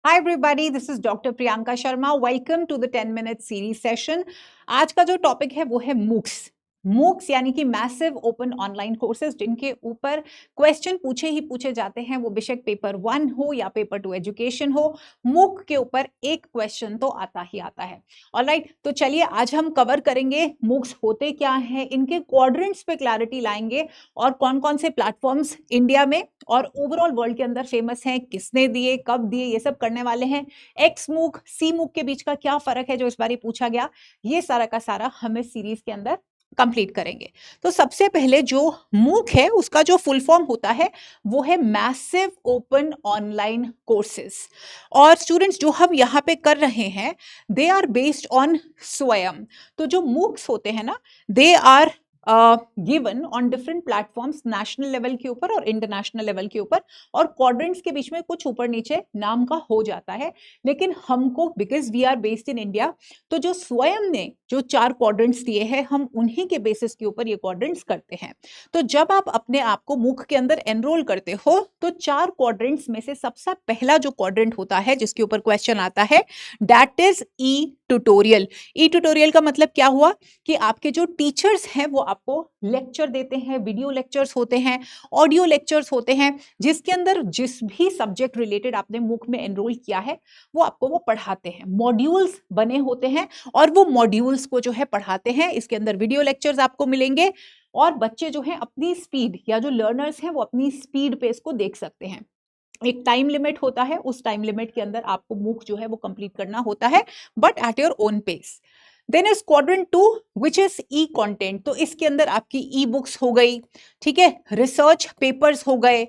Hi everybody, this is Dr. Priyanka Sharma. Welcome to the 10-minute series session. आज का जो topic है वो है मूक्स। मूक्स यानी कि मैसिव ओपन ऑनलाइन कोर्सेज जिनके ऊपर क्वेश्चन पूछे ही पूछे जाते हैं, वो बेशक पेपर 1 हो या पेपर 2 एजुकेशन हो, मूक के ऊपर एक क्वेश्चन तो आता ही आता है। ऑलराइट, तो चलिए आज हम कवर करेंगे मूक्स होते क्या हैं, इनके क्वाड्रेंट्स पे क्लैरिटी लाएंगे और कौन कौन से प्लेटफॉर्म्स इंडिया में और ओवरऑल वर्ल्ड के अंदर फेमस हैं, किसने दिए, कब दिए, ये सब करने वाले हैं। एक्स मूक सी मूक के बीच का क्या फर्क है जो इस बार पूछा गया, ये सारा का सारा हम इस सीरीज के अंदर कंप्लीट करेंगे। तो सबसे पहले जो मूक है उसका जो फुल फॉर्म होता है वो है मैसिव ओपन ऑनलाइन कोर्सेज। और स्टूडेंट्स जो हम यहाँ पे कर रहे हैं दे आर बेस्ड ऑन स्वयं। तो जो मूक्स होते हैं ना, they are given on different platforms, national level के ऊपर और इंटरनेशनल लेवल के ऊपर, और क्वाड्रेंट्स के बीच में कुछ ऊपर नीचे नाम का हो जाता है। लेकिन हमको because we are based in India, तो जो स्वयं ने जो 4 क्वाड्रेंट्स दिए हैं हम उन्हीं के बेसिस के ऊपर ये क्वाड्रेंट्स करते हैं। तो जब आप अपने आप को मूक के अंदर एनरोल करते हो तो 4 क्वाड्रेंट्स में से सबसे पहला जो क्वाड्रेंट होता है जिसके ऊपर क्वेश्चन आता है that is E tutorial. E tutorial का मतलब क्या हुआ कि आपके जो टीचर्स हैं वो आपको लेक्चर देते हैं, वीडियो लेक्चर्स होते हैं, ऑडियो लेक्चर्स होते हैं, जिसके अंदर जिस भी सब्जेक्ट रिलेटेड आपने मूक में एनरोल किया है वो आपको वो पढ़ाते हैं। मॉड्यूल्स बने होते हैं और वो मॉड्यूल्स को जो है पढ़ाते हैं। इसके अंदर वीडियो लेक्चर्स आपको मिलेंगे और बच्चे जो हैं अपनी स्पीड, या जो लर्नर्स हैं वो अपनी स्पीड पे इसको देख सकते हैं। एक टाइम लिमिट होता है, उस टाइम लिमिट के अंदर आपको मूक जो है वो कंप्लीट करना होता है, but at your own pace. Then is quadrant 2 which is e content. तो इसके अंदर आपकी ई बुक्स हो गई, ठीक है, रिसर्च पेपर्स हो गए,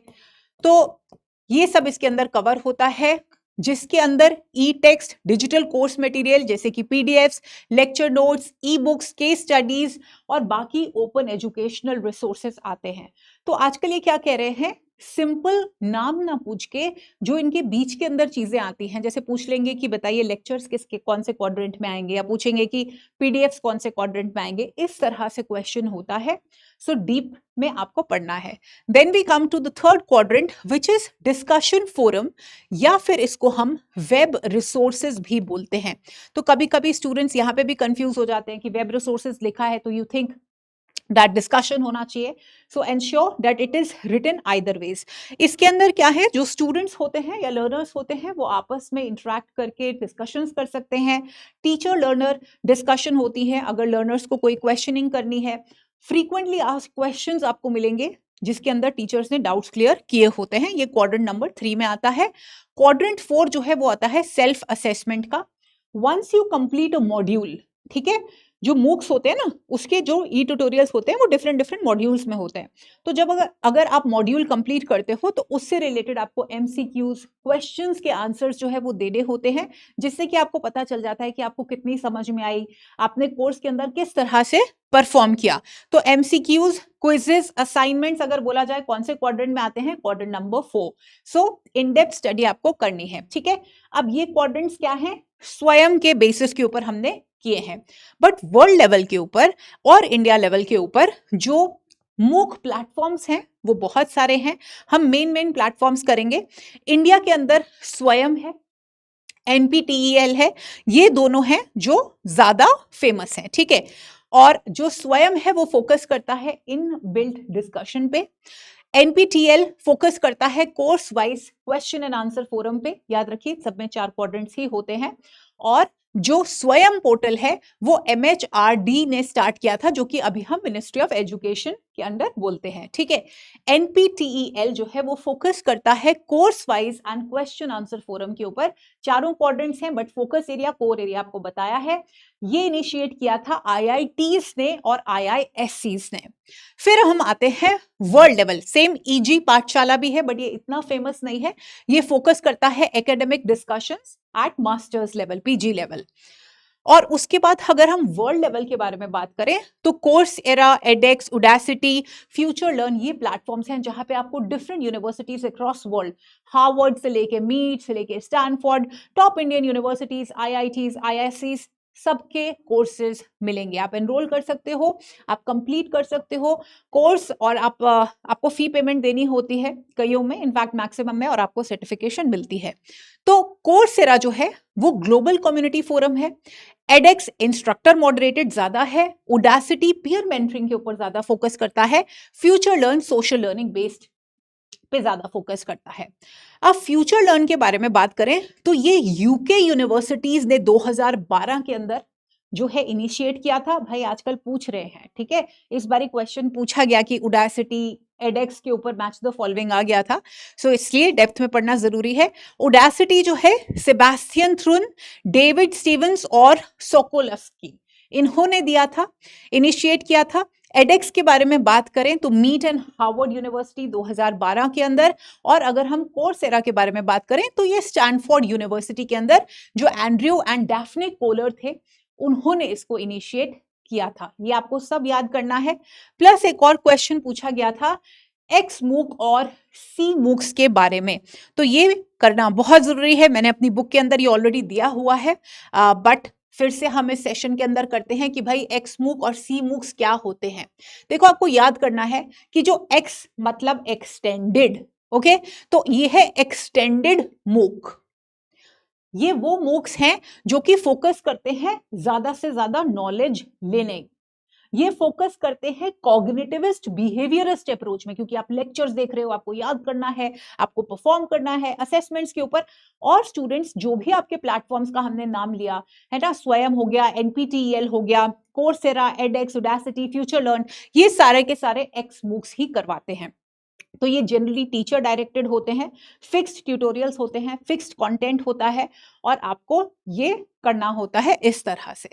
तो ये सब इसके अंदर कवर होता है, जिसके अंदर ई टेक्स्ट, डिजिटल कोर्स मटेरियल जैसे कि PDFs, lecture notes, e books, case studies और बाकी ओपन एजुकेशनल रिसोर्सेज आते हैं। तो आजकल ये क्या कह रहे हैं, सिंपल नाम ना पूछ के जो इनके बीच के अंदर चीजें आती हैं, जैसे पूछ लेंगे कि बताइए लेक्चर्स किसके कौन से क्वाड्रेंट में आएंगे, या पूछेंगे कि पीडीएफ्स कौन से क्वाड्रेंट में आएंगे, इस तरह से क्वेश्चन होता है। सो डीप में आपको पढ़ना है। Then we come to the third quadrant which is discussion forum, या फिर इसको हम वेब रिसोर्सेज भी बोलते हैं। तो कभी कभी स्टूडेंट्स यहाँ पे भी कंफ्यूज हो जाते हैं कि वेब रिसोर्सेज लिखा है तो यू थिंक दैट डिस्कशन होना चाहिए। So ensure that it is written either ways. इसके अंदर क्या है, जो स्टूडेंट्स होते हैं या लर्नर्स होते हैं वो आपस में इंटरेक्ट करके डिस्कशंस कर सकते हैं। टीचर लर्नर डिस्कशन होती है अगर लर्नर्स को कोई क्वेश्चनिंग करनी है। फ्रीक्वेंटली आस्क्ड क्वेश्चंस आपको मिलेंगे जिसके अंदर टीचर्स ने डाउट्स क्लियर किए होते हैं। ये क्वाड्रेंट नंबर 3 में आता है। क्वाड्रेंट 4 जो है वो आता है सेल्फ असेसमेंट का। Once you complete a module, ठीक है, जो मूक्स होते हैं ना उसके जो ई ट्यूटोरियल्स होते हैं वो डिफरेंट डिफरेंट मॉड्यूल्स में होते हैं। तो जब अगर आप मॉड्यूल कंप्लीट करते हो तो उससे रिलेटेड आपको एमसीक्यूज, क्वेश्चंस के आंसर्स जो है वो देने होते हैं, जिससे कि आपको पता चल जाता है कि आपको कितनी समझ में आई, आपने कोर्स के अंदर किस तरह से परफॉर्म किया। तो एमसीक्यूज, क्विजेस, असाइनमेंट्स अगर बोला जाए कौन से क्वाड्रेंट में आते हैं, quadrant number 4। So in depth study आपको करनी है, ठीक है। अब ये क्वाड्रेंट्स क्या है, स्वयं के बेसिस के ऊपर हमने किए हैं, बट वर्ल्ड लेवल के ऊपर और इंडिया लेवल के ऊपर जो मूक प्लेटफॉर्म्स हैं वो बहुत सारे हैं। हम मेन प्लेटफॉर्म्स करेंगे। इंडिया के अंदर स्वयं है, एनपीटीईएल है, ये दोनों हैं जो ज्यादा फेमस हैं, ठीक है। और जो स्वयं है वो फोकस करता है इन बिल्ट डिस्कशन पे। एनपीटीएल फोकस करता है course wise question and answer forum पे। याद रखिए सब में 4 क्वाड्रेंट्स ही होते हैं। और जो स्वयं पोर्टल है वो एमएचआरडी ने स्टार्ट किया था, जो कि अभी हम मिनिस्ट्री ऑफ एजुकेशन के अंडर बोलते हैं, ठीक है। एनपीटीईएल जो है वो फोकस करता है course wise and question answer forum के ऊपर। चारों क्वाड्रेंट्स हैं but focus area, core area आपको बताया है। ये इनिशिएट किया था आईआईटीज ने और आईआईएससीज ने। फिर हम आते हैं वर्ल्ड लेवल, सेम ईजी पाठशाला भी है बट ये इतना फेमस नहीं है। ये फोकस करता है academic discussions at masters level, PG level. और उसके बाद अगर हम वर्ल्ड लेवल के बारे में बात करें तो Coursera, edX, Udacity, FutureLearn, ये प्लेटफॉर्म्स हैं जहां पे आपको different universities across world, Harvard से लेके मीट से लेके Stanford, top Indian universities, IITs, आईआईएससीज, सबके कोर्सेज मिलेंगे। आप एनरोल कर सकते हो, आप कंप्लीट कर सकते हो कोर्स, और आपको फी पेमेंट देनी होती है कईयों में, इनफैक्ट मैक्सिमम में, और आपको सर्टिफिकेशन मिलती है। तो कोर्सेरा जो है वो ग्लोबल कम्युनिटी फोरम है। एडेक्स इंस्ट्रक्टर मॉडरेटेड ज्यादा है। उडासिटी पीयर मेंटरिंग के ऊपर ज्यादा फोकस करता है। Future learn social learning based पे ज्यादा फोकस करता है। अब फ्यूचर लर्न के बारे में बात करें तो ये यूके यूनिवर्सिटीज ने 2012 के अंदर जो है इनिशिएट किया था। भाई आजकल पूछ रहे हैं, ठीक है, इस बारी क्वेश्चन पूछा गया कि उडासिटी एडेक्स के ऊपर मैच द फॉलोइंग आ गया था, सो इसलिए डेप्थ में पढ़ना जरूरी है। उडासिटी जो है सेबास्टियन थ्रुन, डेविड स्टीवंस और सोकोलस्की, इन्होंने दिया था, इनिशिएट किया था। एडेक्स के बारे में बात करें तो मीट एंड हार्वर्ड यूनिवर्सिटी 2012 के अंदर, और अगर हम कोर्सेरा के बारे में बात करें तो ये स्टैनफोर्ड यूनिवर्सिटी के अंदर जो एंड्रयू एंड डैफ्ने कोलर थे उन्होंने इसको इनिशिएट किया था। ये आपको सब याद करना है। प्लस एक और क्वेश्चन पूछा गया था एक्स मूक और सी मूक्स के बारे में, तो ये करना बहुत जरूरी है। मैंने अपनी बुक के अंदर ये ऑलरेडी दिया हुआ है, बट फिर से हम इस सेशन के अंदर करते हैं कि भाई एक्स मूक और सी मूक्स क्या होते हैं। देखो आपको याद करना है कि जो एक्स मतलब एक्सटेंडेड, ओके, तो ये है एक्सटेंडेड मूक। ये वो मूक्स हैं जो कि फोकस करते हैं ज्यादा से ज्यादा नॉलेज लेने, ये फोकस करते हैं कॉग्निटिविस्ट बिहेवियरिस्ट अप्रोच में, क्योंकि आप लेक्चर्स देख रहे हो, आपको याद करना है, आपको परफॉर्म करना है असेसमेंट्स के ऊपर। और स्टूडेंट्स जो भी आपके प्लेटफॉर्म्स का हमने नाम लिया है ना, स्वयं हो गया, एनपीटीईएल हो गया, कोर्सेरा, एडेक्स, उडासिटी, फ्यूचर लर्न, ये सारे के सारे एक्स मूक्स ही करवाते हैं। तो ये जनरली टीचर डायरेक्टेड होते हैं, फिक्स्ड ट्यूटोरियल्स होते हैं, फिक्स्ड कंटेंट होता है, और आपको ये करना होता है इस तरह से।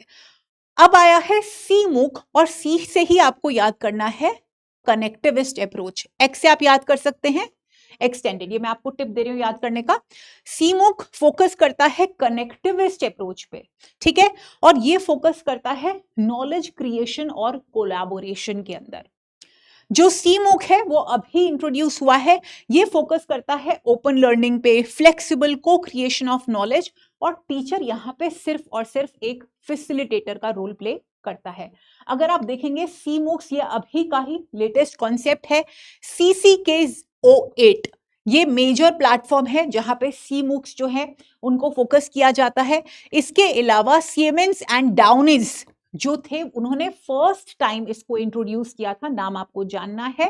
अब आया है सी मूक, और सी से ही आपको याद करना है कनेक्टिविस्ट अप्रोच। एक्स से आप याद कर सकते हैं एक्सटेंडेड, ये मैं आपको टिप दे रही हूं याद करने का। सी मूक फोकस करता है कनेक्टिविस्ट अप्रोच पे, ठीक है, और ये फोकस करता है नॉलेज क्रिएशन और कोलैबोरेशन के अंदर। जो सी मूक है वो अभी इंट्रोड्यूस हुआ है, ये फोकस करता है ओपन लर्निंग पे, फ्लेक्सिबल को क्रिएशन ऑफ नॉलेज, और टीचर यहां पे सिर्फ और सिर्फ एक फैसिलिटेटर का रोल प्ले करता है। अगर आप देखेंगे सी मूक्स ये अभी का ही लेटेस्ट कॉन्सेप्ट है। CCKO8 ये मेजर प्लेटफॉर्म है जहां पे सी मूक्स जो है उनको फोकस किया जाता है। इसके अलावा सिएमेंस एंड डाउनिज जो थे उन्होंने फर्स्ट टाइम इसको इंट्रोड्यूस किया था, नाम आपको जानना है।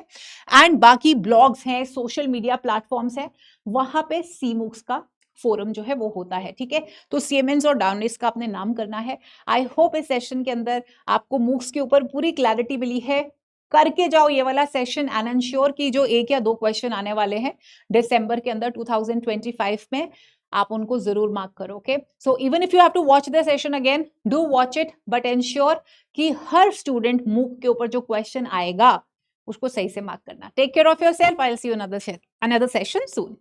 एंड बाकी ब्लॉग्स हैं, सोशल मीडिया प्लेटफॉर्म्स हैं, वहां पे सी मूक्स का फोरम जो है वो होता है, ठीक है। तो सिएमेंस और डाउनिज का आपने नाम करना है। आई होप इस सेशन के अंदर आपको मूक्स के ऊपर पूरी क्लैरिटी मिली है। करके जाओ ये वाला सेशन, एंड एंश्योर कि जो 1 या 2 क्वेश्चन आने वाले हैं दिसंबर के अंदर 2025 में, आप उनको जरूर मार्क करो। Okay, so even if you have to watch the session again, do watch it, but ensure कि हर स्टूडेंट मूक के ऊपर जो क्वेश्चन आएगा उसको सही से मार्क करना। Take care of yourself, I will see you another session soon.